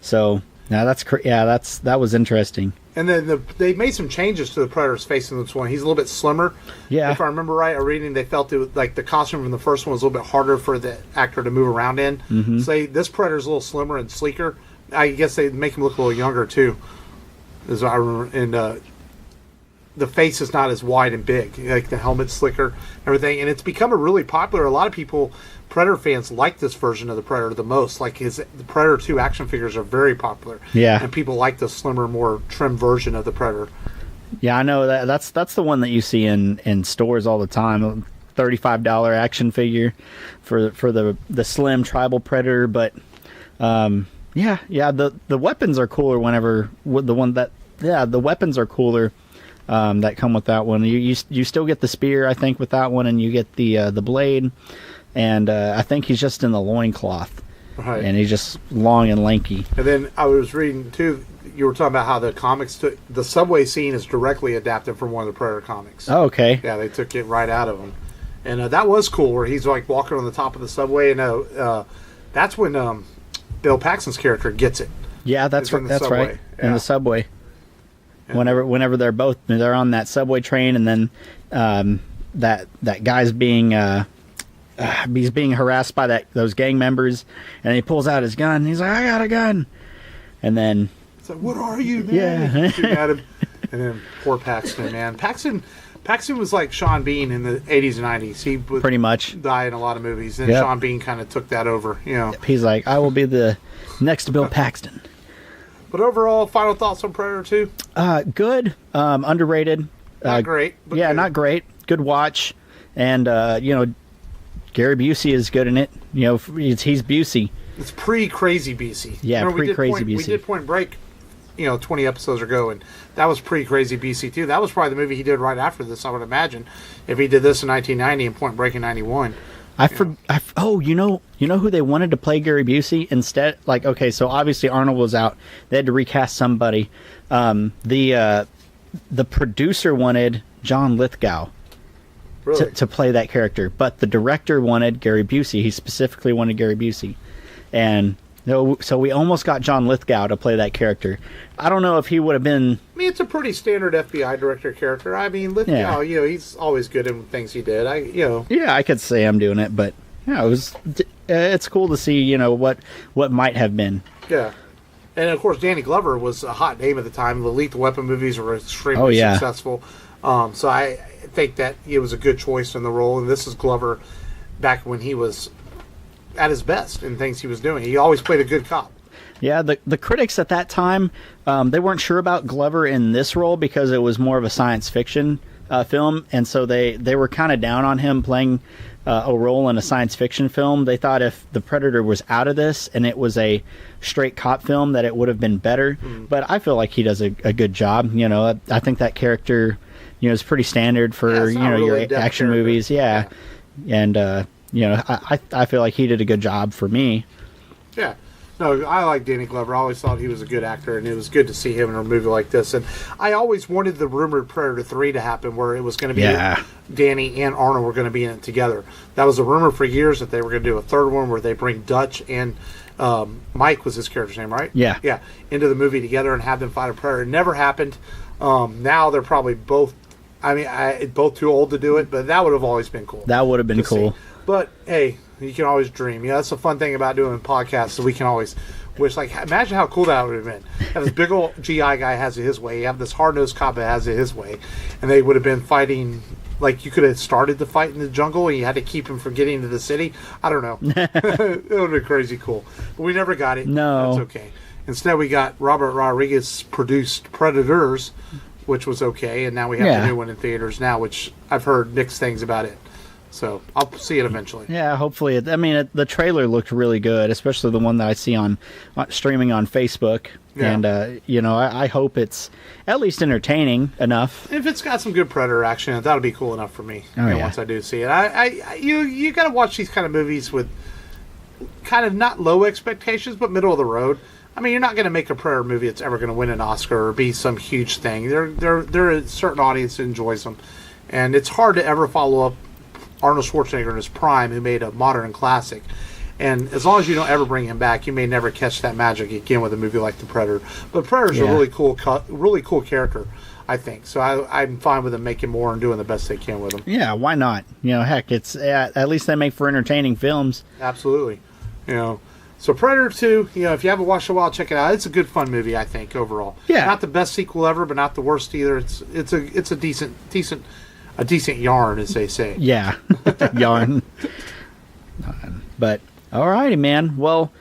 B: So that was interesting.
A: And then they made some changes to the Predator's face in this one. He's a little bit slimmer. Yeah. If I remember right, reading they felt like the costume from the first one was a little bit harder for the actor to move around in. Mm-hmm. So this Predator's a little slimmer and sleeker. I guess they make him look a little younger too. As I remember, and the face is not as wide and big. Like the helmet's slicker, everything, and it's become a really popular. A lot of people, Predator fans, like this version of the Predator the most. Like the Predator 2 action figures are very popular. Yeah, and people like the slimmer, more trim version of the Predator.
B: Yeah, I know that's the one that you see in stores all the time. $35 action figure for the slim tribal Predator, but the weapons are cooler whenever the weapons are cooler. That come with that one. You still get the spear, I think, with that one, and you get the blade, and I think he's just in the loincloth, right? And he's just long and lanky.
A: And then I was reading too. You were talking about how the comics the subway scene is directly adapted from one of the Predator comics.
B: Oh, okay.
A: Yeah, they took it right out of him, and that was cool. Where he's like walking on the top of the subway, and that's when Bill Paxton's character gets it.
B: Yeah, that's right. In the subway. Whenever they're on that subway train, and then that guy's being harassed by those gang members, and he pulls out his gun. And he's like, "I got a gun," and then
A: it's like, "What are you, man?" Yeah, shooting at him. And then poor Paxton, man. Paxton was like Sean Bean in the 80s and 90s. He would
B: pretty much
A: die in a lot of movies, and Sean Bean kind of took that over.
B: He's like, "I will be the next Bill Paxton."
A: But overall, final thoughts on Predator 2?
B: Good. Underrated.
A: Not great.
B: But good. Not great. Good watch. And, Gary Busey is good in it. He's Busey.
A: It's pre-Crazy Busey.
B: Yeah, pre-Crazy Busey.
A: We did Point Break, 20 episodes ago, and that was pre-Crazy Busey, too. That was probably the movie he did right after this, I would imagine, if he did this in 1990 and Point Break in 91.
B: You know who they wanted to play Gary Busey instead? Like, okay, so obviously Arnold was out. They had to recast somebody. The producer wanted John Lithgow to play that character, but the director wanted Gary Busey. He specifically wanted Gary Busey, and so we almost got John Lithgow to play that character. I don't know if he would have been.
A: I mean, it's a pretty standard FBI director character. I mean, Lithgow, he's always good in things he did.
B: Yeah, I could say I'm doing it, but it's cool to see, what might have been.
A: Yeah. And, of course, Danny Glover was a hot name at the time. The Lethal Weapon movies were extremely successful. So I think that it was a good choice in the role. And this is Glover back when he was at his best in things he was doing. He always played a good cop.
B: Yeah, the critics at that time, they weren't sure about Glover in this role because it was more of a science fiction film. And so they were kind of down on him playing a role in a science fiction film. They thought if The Predator was out of this and it was a straight cop film that it would have been better. But I feel like he does a good job. You know, I think that character, you know, is pretty standard for, you know, really your action movies. Yeah. And, you know, I feel like he did a good job for me.
A: Yeah. No, I like Danny Glover. I always thought he was a good actor, and it was good to see him in a movie like this. And I always wanted the rumored Predator 3 to happen, where it was going to be Danny and Arnold were going to be in it together. That was a rumor for years that they were going to do a third one where they bring Dutch and Mike was his character's name, right?
B: Yeah.
A: Yeah, into the movie together and have them fight a Predator. It never happened. Now they're probably both, both too old to do it, but that would have always been cool.
B: That would have been cool.
A: See. But, hey, you can always dream. You know, that's the fun thing about doing podcasts. So we can always wish, like, imagine how cool that would have been. Have this big old GI guy has it his way. You have this hard-nosed cop that has it his way. And they would have been fighting, like, you could have started the fight in the jungle and you had to keep him from getting into the city. I don't know. It would have been crazy cool. But we never got it.
B: No.
A: That's okay. Instead, we got Robert Rodriguez produced Predators, which was okay. And now we have the new one in theaters now, which I've heard mixed things about it. So I'll see it eventually.
B: Yeah, hopefully. The trailer looked really good, especially the one that I see on streaming on Facebook. Yeah. And you know, I hope it's at least entertaining enough.
A: If it's got some good Predator action, that'll be cool enough for me. Once I do see it, you got to watch these kind of movies with kind of not low expectations, but middle of the road. I mean, you're not going to make a Predator movie that's ever going to win an Oscar or be some huge thing. There a certain audience that enjoys them, and it's hard to ever follow up Arnold Schwarzenegger in his prime, who made a modern classic. And as long as you don't ever bring him back, you may never catch that magic again with a movie like The Predator. But Predator's a really cool character, I think. So I'm fine with them making more and doing the best they can with him.
B: Yeah, why not? You know, heck, it's at least they make for entertaining films.
A: Absolutely. You know, so Predator 2, you know, if you haven't watched it in a while, check it out. It's a good, fun movie, I think, overall. Yeah. Not the best sequel ever, but not the worst either. It's a decent yarn, as they say.
B: Yeah, yarn. But alrighty, man. Well,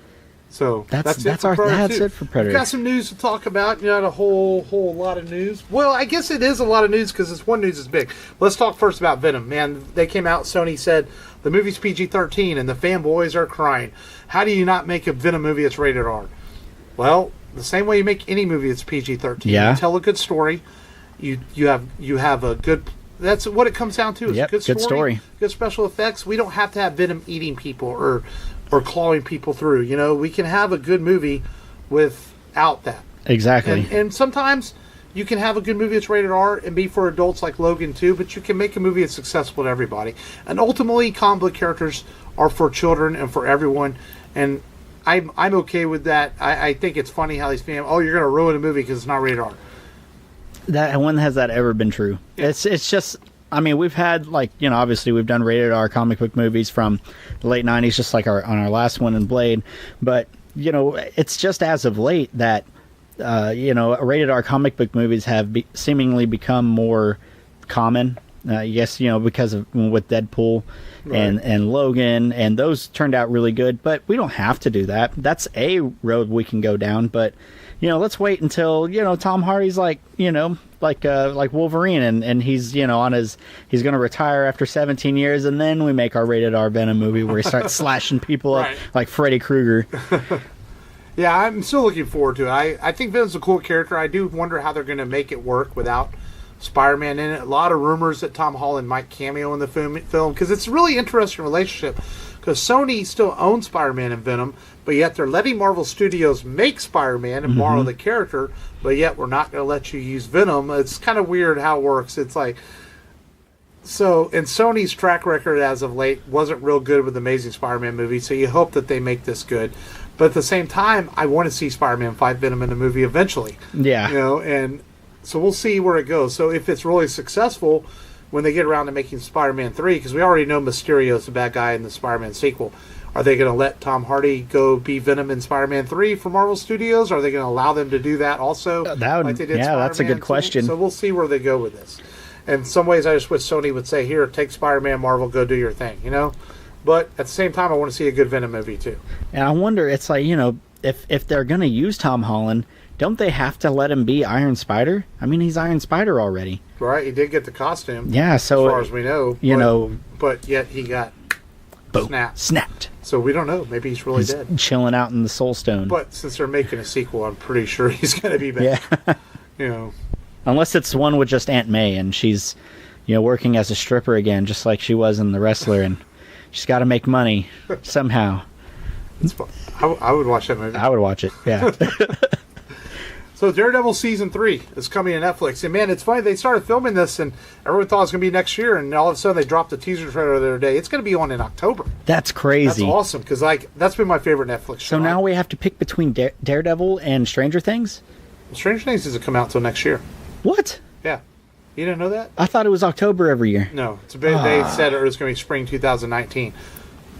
A: so that's it for
B: Predator.
A: We've got some news to talk about. Not a whole lot of news. Well, I guess it is a lot of news because this one news is big. Let's talk first about Venom. Man, they came out. Sony said the movie's PG-13, and the fanboys are crying. How do you not make a Venom movie that's rated R? Well, the same way you make any movie that's PG-13. Yeah. You tell a good story. You have a good. That's what it comes down to. Is good story, good special effects. We don't have to have Venom eating people or clawing people through. You know, we can have a good movie without that.
B: Exactly.
A: And sometimes you can have a good movie that's rated R and be for adults like Logan too, but you can make a movie that's successful to everybody. And ultimately, comic book characters are for children and for everyone. And I'm okay with that. I think it's funny how these fans, you're going to ruin a movie because it's not rated R.
B: When has that ever been true? Yeah. It's just, I mean, we've had, like, you know, obviously we've done rated R comic book movies from the late 90s, just like on our last one in Blade. But, you know, it's just as of late that, you know, rated R comic book movies have seemingly become more common. Yes, you know, because of with Deadpool and Logan, and those turned out really good. But we don't have to do that. That's a road we can go down. But, you know, let's wait until, you know, Tom Hardy's like Wolverine, and he's, you know, he's going to retire after 17 years, and then we make our rated R Venom movie where he starts slashing people up like Freddy Krueger.
A: Yeah, I'm still looking forward to it. I think Venom's a cool character. I do wonder how they're going to make it work without Spider-Man in it. A lot of rumors that Tom Holland might cameo in the film because it's a really interesting relationship because Sony still owns Spider-Man and Venom, but yet they're letting Marvel Studios make Spider-Man and borrow the character, but yet we're not going to let you use Venom. It's kind of weird how it works. It's like, so, and Sony's track record as of late wasn't real good with Amazing Spider-Man movies, so you hope that they make this good. But at the same time, I want to see Spider-Man fight Venom in a movie eventually.
B: Yeah.
A: You know, and so we'll see where it goes. So if it's really successful when they get around to making Spider-Man 3, because we already know Mysterio's the bad guy in the Spider-Man sequel, Are they going to let Tom Hardy go be Venom in Spider-Man 3 for Marvel Studios? Are they going to allow them to do that also?
B: Like they did that's a good question.
A: So we'll see where they go with this. In some ways, I just wish Sony would say, here, take Spider-Man, Marvel, go do your thing, you know? But at the same time, I want to see a good Venom movie, too.
B: And I wonder, it's like, you know, if they're going to use Tom Holland, don't they have to let him be Iron Spider? I mean, he's Iron Spider already.
A: Right, he did get the costume.
B: Yeah, so...
A: as far as we know. But yet he got snapped. So we don't know. Maybe he's really dead.
B: Chilling out in the Soul Stone.
A: But since they're making a sequel, I'm pretty sure he's going to be back. Yeah. You know.
B: Unless it's one with just Aunt May and she's, you know, working as a stripper again, just like she was in The Wrestler, and she's got to make money somehow.
A: It's fun. I would watch that movie.
B: I would watch it, yeah.
A: So Daredevil Season 3 is coming to Netflix. And, man, it's funny. They started filming this, and everyone thought it was going to be next year, and all of a sudden they dropped the teaser trailer the other day. It's going to be on in October.
B: That's crazy.
A: That's awesome, because that's been my favorite Netflix show.
B: So now we have to pick between Daredevil and Stranger Things?
A: Stranger Things doesn't come out until next year.
B: What?
A: Yeah. You didn't know that?
B: I thought it was October every year.
A: No. They said it was going to be spring 2019.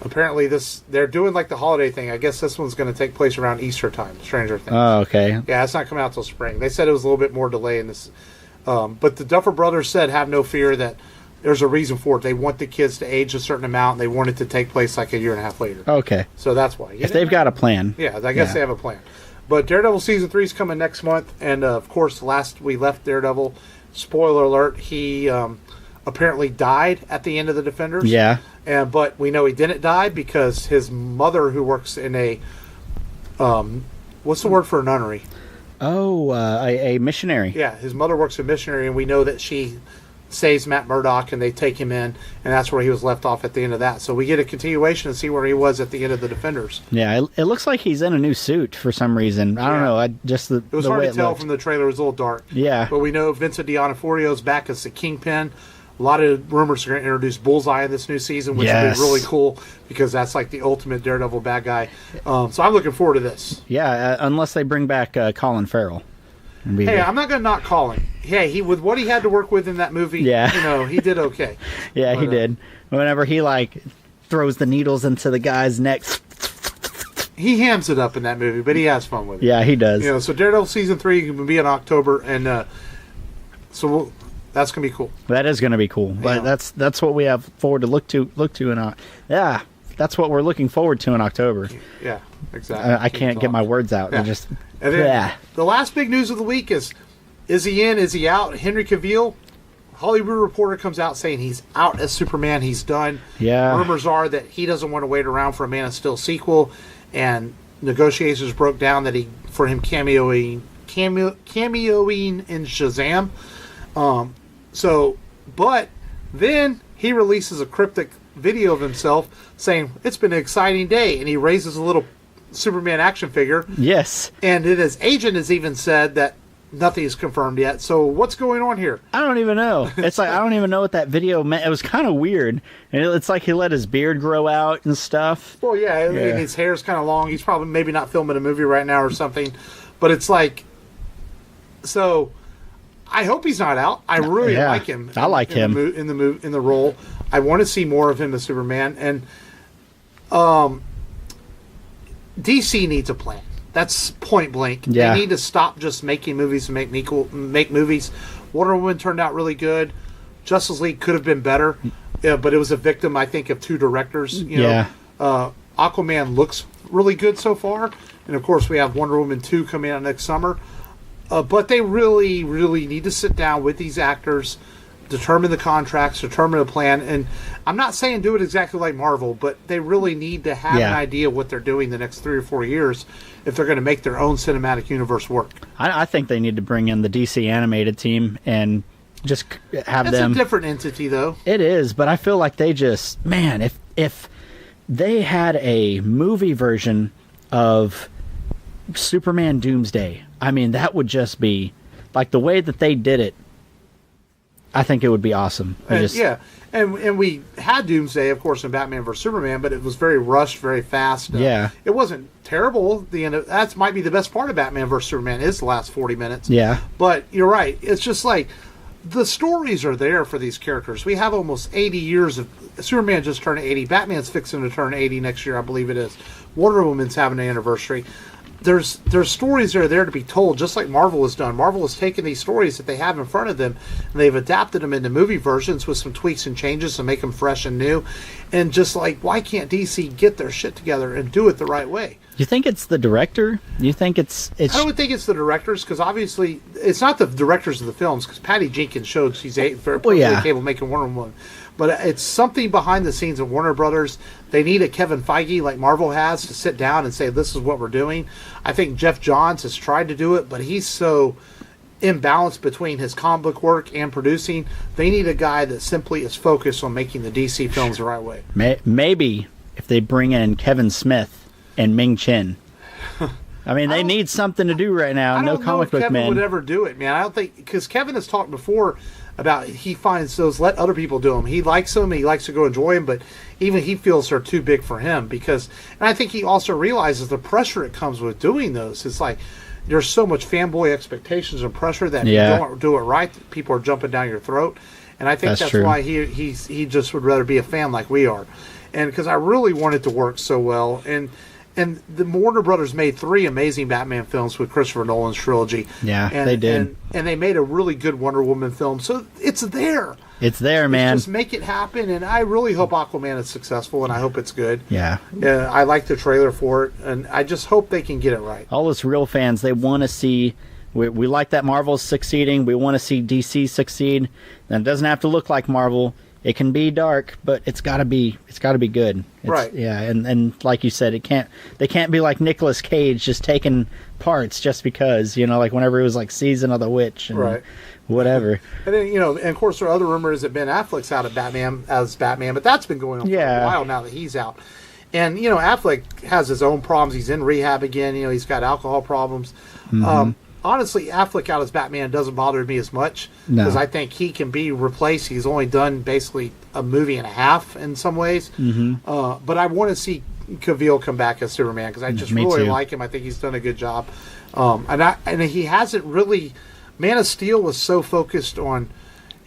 A: Apparently, they're doing like the holiday thing. I guess this one's going to take place around Easter time, Stranger Things.
B: Oh, okay.
A: Yeah, it's not coming out till spring. They said it was a little bit more delay in this. But the Duffer Brothers said, have no fear, that there's a reason for it. They want the kids to age a certain amount, and they want it to take place like a year and a half later.
B: Okay.
A: So that's why.
B: If they've got a plan.
A: Yeah, I guess they have a plan. But Daredevil Season 3 is coming next month. And, of course, last we left Daredevil, spoiler alert, he apparently died at the end of the Defenders.
B: Yeah.
A: But we know he didn't die because his mother, who works in a, what's the word for a nunnery?
B: Oh, a missionary.
A: Yeah, his mother works a missionary, and we know that she saves Matt Murdock, and they take him in, and that's where he was left off at the end of that. So we get a continuation to see where he was at the end of the Defenders.
B: Yeah, it looks like he's in a new suit for some reason. I don't know. It was
A: hard to tell from the trailer. It was a little dark.
B: Yeah.
A: But we know Vincent D'Onofrio's back as the Kingpin. A lot of rumors are going to introduce Bullseye in this new season, which would be really cool because that's like the ultimate Daredevil bad guy. So I'm looking forward to this.
B: Yeah, unless they bring back Colin Farrell.
A: Hey, I'm not going to knock Colin. Hey, with what he had to work with in that movie, you know, he did okay.
B: Yeah, he did. Whenever he throws the needles into the guy's neck,
A: he hams it up in that movie, but he has fun with it.
B: Yeah, he does.
A: You know, so Daredevil Season 3 will be in October, and that's going to be cool.
B: That is going to be cool. But that's what we have forward to look to in that's what we're looking forward to in October.
A: Yeah, exactly.
B: I can't get my words out.
A: Yeah. And then the last big news of the week is he in? Is he out? Henry Cavill, Hollywood Reporter comes out saying he's out as Superman. He's done.
B: Yeah.
A: Rumors are that he doesn't want to wait around for a Man of Steel sequel, and negotiations broke down that for him cameoing in Shazam. But then he releases a cryptic video of himself saying, it's been an exciting day, and he raises a little Superman action figure.
B: Yes. And
A: then his agent has even said that nothing is confirmed yet. So what's going on here?
B: I don't even know. It's like, I don't even know what that video meant. It was kind of weird. And it's like he let his beard grow out and stuff.
A: Well, yeah. His hair's kind of long. He's probably maybe not filming a movie right now or something. But it's like, so I hope he's not out. I really like him.
B: I like him
A: in the role. I want to see more of him as Superman, and DC needs a plan. That's point blank.
B: Yeah.
A: They need to stop just making movies and make movies. Wonder Woman turned out really good. Justice League could have been better, but it was a victim, I think, of two directors. You know, Aquaman looks really good so far, and of course we have Wonder Woman 2 coming out next summer. But they really, really need to sit down with these actors, determine the contracts, determine a plan. And I'm not saying do it exactly like Marvel, but they really need to have an idea of what they're doing the next 3 or 4 years if they're going to make their own cinematic universe work.
B: I think they need to bring in the DC animated team and just have them.
A: It's a different entity, though.
B: It is, but I feel like they just, man, if they had a movie version of Superman Doomsday, I mean, that would just be like the way that they did it. I think it would be awesome.
A: And we had Doomsday, of course, in Batman vs Superman, but it was very rushed, very fast. It wasn't terrible. The end of that might be the best part of Batman vs Superman is the last 40 minutes.
B: Yeah,
A: but you're right. It's just like the stories are there for these characters. We have almost 80 years of Superman just turned 80. Batman's fixing to turn 80 next year, I believe it is. Wonder Woman's having an anniversary. There's stories that are there to be told, just like Marvel has done. Marvel has taken these stories that they have in front of them, and they've adapted them into movie versions with some tweaks and changes to make them fresh and new. And just like, why can't DC get their shit together and do it the right way?
B: You think it's the director? You think it's?
A: I don't think it's the directors, because obviously it's not the directors of the films, because Patty Jenkins showed she's very capable of making Wonder Woman. But it's something behind the scenes at Warner Brothers. They need a Kevin Feige like Marvel has to sit down and say, this is what we're doing. I think Jeff Johns has tried to do it, but he's so imbalanced between his comic book work and producing. They need a guy that simply is focused on making the DC films the right way.
B: Maybe if they bring in Kevin Smith and Ming Chen. I mean, they need something to do right now. No comic book man.
A: Kevin would ever do it, man. I don't think, because Kevin has talked before about he finds those, let other people do them. He likes them, he likes to go enjoy them, but even he feels they're too big for him, because, and I think he also realizes the pressure it comes with doing those. It's like there's so much fanboy expectations and pressure that if you don't do it right, people are jumping down your throat. And I think that's why he just would rather be a fan like we are. And because I really want it to work so well. And the Warner Brothers made 3 amazing Batman films with Christopher Nolan's trilogy.
B: Yeah, they did.
A: And they made a really good Wonder Woman film. So it's there.
B: It's there, man.
A: Just make it happen. And I really hope Aquaman is successful, and I hope it's good.
B: Yeah.
A: I like the trailer for it, and I just hope they can get it right.
B: All us real fans, they want to see... We like that Marvel's succeeding. We want to see DC succeed. And it doesn't have to look like Marvel. It can be dark, but it's got to be good.
A: Right.
B: Yeah, and like you said, they can't be like Nicolas Cage just taking parts just because, like whenever it was like Season of the Witch and whatever.
A: And then, and of course there are other rumors that Ben Affleck's out of Batman as Batman, but that's been going on for a while now that he's out. And, Affleck has his own problems. He's in rehab again. He's got alcohol problems. Mm-hmm. Honestly, Affleck out as Batman doesn't bother me as much, because I think he can be replaced. He's only done basically a movie and a half in some ways. Mm-hmm. But I want to see Cavill come back as Superman, because I just really like him. I think he's done a good job. And he hasn't really... Man of Steel was so focused on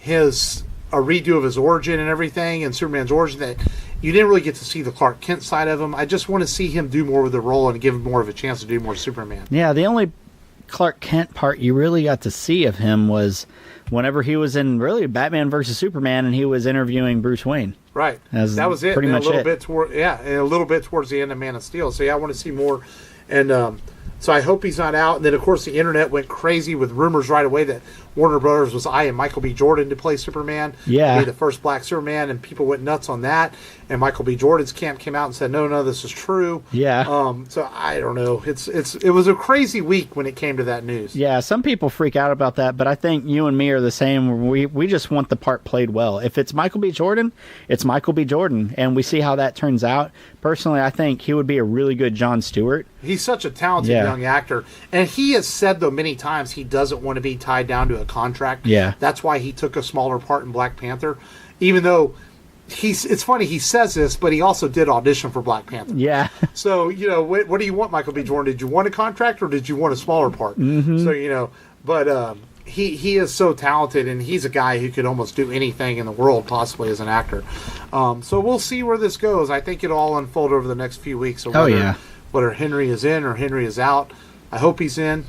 A: a redo of his origin and everything, and Superman's origin, that you didn't really get to see the Clark Kent side of him. I just want to see him do more with the role and give him more of a chance to do more Superman.
B: Yeah, the only Clark Kent part you really got to see of him was whenever he was in really Batman versus Superman, and he was interviewing Bruce Wayne.
A: Right. That was it.
B: Pretty much it.
A: And a little bit towards the end of Man of Steel. So I want to see more. And so I hope he's not out. And then, of course, the internet went crazy with rumors right away that Warner Brothers was eyeing Michael B. Jordan to play Superman. Yeah. To be the first black Superman, and people went nuts on that. And Michael B. Jordan's camp came out and said, no, this is true.
B: Yeah.
A: So I don't know. It was a crazy week when it came to that news.
B: Yeah, some people freak out about that, but I think you and me are the same. We just want the part played well. If it's Michael B. Jordan, it's Michael B. Jordan, and we see how that turns out. Personally, I think he would be a really good Jon Stewart.
A: He's such a talented young actor. And he has said, though, many times he doesn't want to be tied down to a contract.
B: Yeah.
A: That's why he took a smaller part in Black Panther. Even though it's funny, he says this, but he also did audition for Black Panther. Yeah. So, what do you want, Michael B. Jordan? Did you want a contract, or did you want a smaller part? Mm-hmm. So, but he is so talented, and he's a guy who could almost do anything in the world, possibly as an actor. So we'll see where this goes. I think it'll all unfold over the next few weeks. So whether Henry is in or Henry is out. I hope he's in.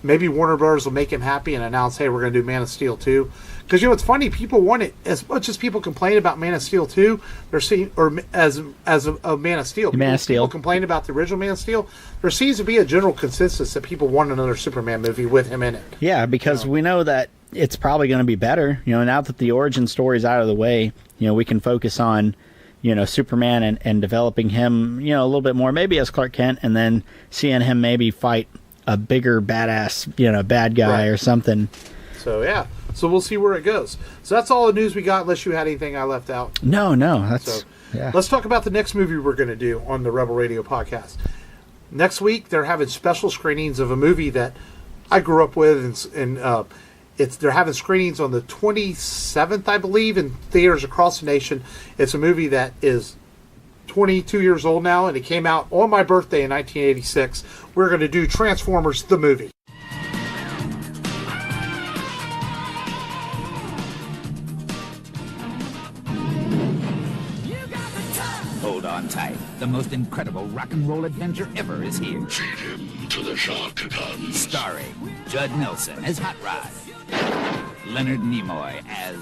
A: Maybe Warner Brothers will make him happy and announce, hey, we're going to do Man of Steel 2. Because, it's funny, people want it. As much as people complain about Man of Steel 2, they're seeing, or as a Man of Steel. People complain about the original Man of Steel. There seems to be a general consensus that people want another Superman movie with him in it.
B: Yeah, because we know that it's probably going to be better. Now that the origin story is out of the way, we can focus on Superman and developing him, a little bit more, maybe as Clark Kent, and then seeing him maybe fight a bigger badass, bad guy or something.
A: So we'll see where it goes. So that's all the news we got, unless you had anything I left out.
B: No.
A: Let's talk about the next movie we're going to do on the Rebel Radio podcast. Next week, they're having special screenings of a movie that I grew up with, and they're having screenings on the 27th, I believe, in theaters across the nation. It's a movie that is 22 years old now, and it came out on my birthday in 1986. We're going to do Transformers, the movie.
C: Hold on tight. The most incredible rock and roll adventure ever is here.
D: Feed him to the shark guns.
C: Starring Judd Nelson as Hot Rod, Leonard Nimoy as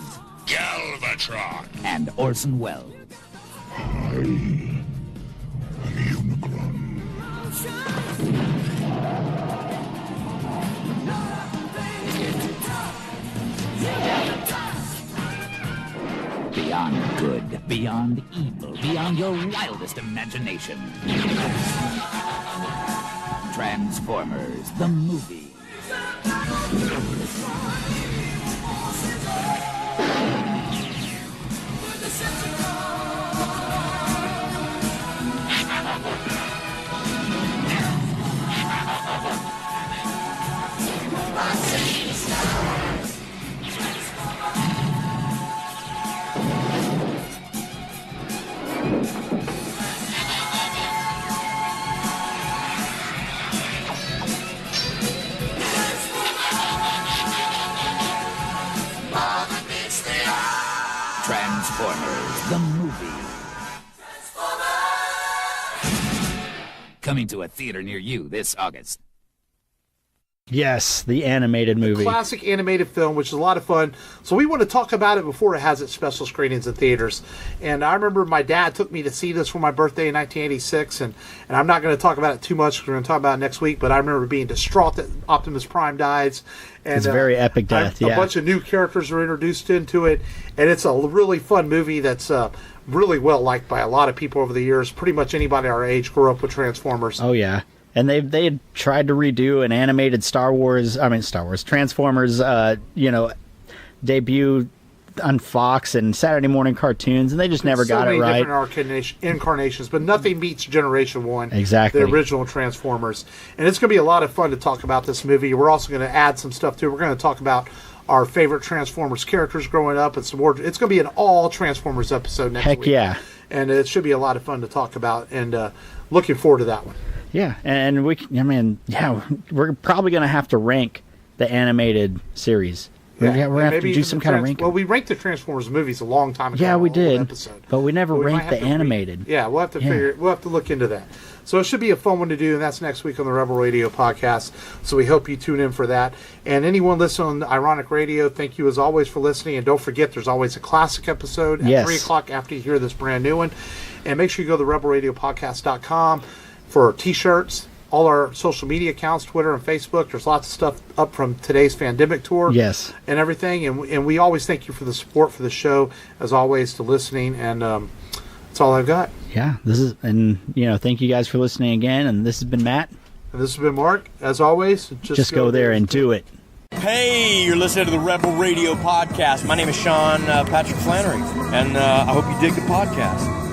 D: Galvatron,
C: and Orson Welles.
D: I am Unicron.
C: Beyond good, beyond evil, beyond your wildest imagination. Transformers, the movie. Transformers, the movie. Coming to a theater near you this August.
B: Yes, the animated movie.
A: Classic animated film, which is a lot of fun. So we want to talk about it before it has its special screenings in theaters. And I remember my dad took me to see this for my birthday in 1986. And I'm not going to talk about it too much because we're going to talk about it next week. But I remember being distraught that Optimus Prime dies. And,
B: it's a very epic death,
A: A bunch of new characters are introduced into it. And it's a really fun movie that's really well liked by a lot of people over the years. Pretty much anybody our age grew up with Transformers.
B: Oh, yeah. And they had tried to redo an animated Transformers, debut on Fox and Saturday morning cartoons, and they just never got it right.
A: So many different incarnations, but nothing beats Generation 1.
B: Exactly.
A: The original Transformers. And it's going to be a lot of fun to talk about this movie. We're also going to add some stuff, too. We're going to talk about our favorite Transformers characters growing up and some more. It's going to be an all Transformers episode next week.
B: Heck yeah.
A: And it should be a lot of fun to talk about, and looking forward to that one.
B: Yeah, and we're probably going to have to rank the animated series. We're going to have to do some kind of ranking.
A: Well, we ranked the Transformers movies a long time ago.
B: Yeah, we did.
A: Episode.
B: But we never ranked the animated.
A: We'll have to we'll have to look into that. So it should be a fun one to do, and that's next week on the Rebel Radio podcast. So we hope you tune in for that. And anyone listening on Ironiq Radio, thank you as always for listening. And don't forget, there's always a classic episode at 3 o'clock after you hear this brand new one. And make sure you go to rebelradiopodcast.com for T-shirts, all our social media accounts, Twitter and Facebook. There's lots of stuff up from today's Fandemic tour.
B: Yes.
A: And everything. And we always thank you for the support for the show, as always, to listening. And that's all I've got.
B: Yeah. Thank you guys for listening again. And this has been Matt.
A: And this has been Mark. As always, just
B: go there and do it.
E: Hey, you're listening to the Rebel Radio podcast. My name is Sean Patrick Flannery, and I hope you dig the podcast.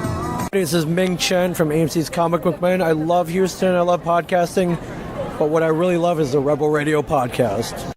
F: This is Ming Chen from AMC's Comic Book Man. I love Houston. I love podcasting. But what I really love is the Rebel Radio podcast.